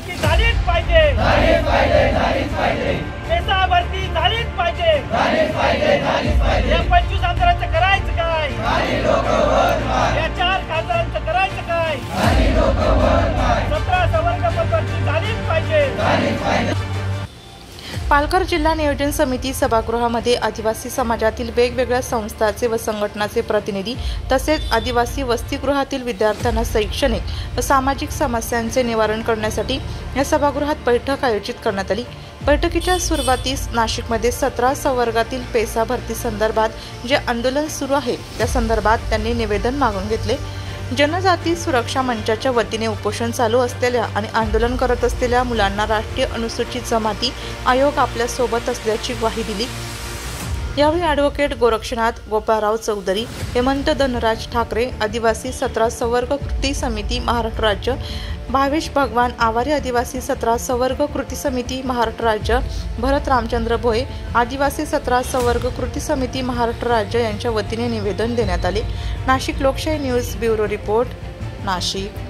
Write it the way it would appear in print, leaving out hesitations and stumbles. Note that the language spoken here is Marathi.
भरती झालीच पाहिजे, पेसा भरती झालीच पाहिजे। या 25 आमदारांचं करायचं काय, या 4 खासदारांचं करायचं काय, 17 संवर्ग भरती झालीच पाहिजे। पालघर जिल्हा नियोजन समिती सभागृहामध्ये आदिवासी समाजातील वेगवेगळ्या संस्थांचे व संघटनांचे प्रतिनिधी तसेच आदिवासी वसतिगृहातील विद्यार्थ्यांना शैक्षणिक व सामाजिक समस्यांचे निवारण करण्यासाठी या सभागृहात बैठक आयोजित करण्यात आली। बैठकीच्या सुरुवातीस नाशिकमध्ये 17 संवर्गातील पेसा भरती संदर्भात जे आंदोलन सुरू आहे त्या संदर्भात त्यांनी निवेदन मागून घेतले। जनजाती सुरक्षा मंचाच्या वतीने उपोषण चालू असलेल्या आणि आंदोलन करत असलेल्या मुलांना राष्ट्रीय अनुसूचित जमाती आयोग आपल्या सोबत असल्याची ग्वाही दिली। यावेळी ॲडव्होकेट गोरक्षनाथ गोपाळराव चौधरी, हेमंत धनराज ठाकरे, आदिवासी 17 संवर्ग कृती समिती महाराष्ट्र राज्य, भावेश भगवान आवारे, आदिवासी 17 संवर्ग कृती समिती महाराष्ट्र राज्य, भरत रामचंद्र भोये, आदिवासी 17 संवर्ग कृती समिती महाराष्ट्र राज्य यांच्या वतीने निवेदन देण्यात आले। नाशिक लोकशाही न्यूज ब्युरो रिपोर्ट, नाशिक।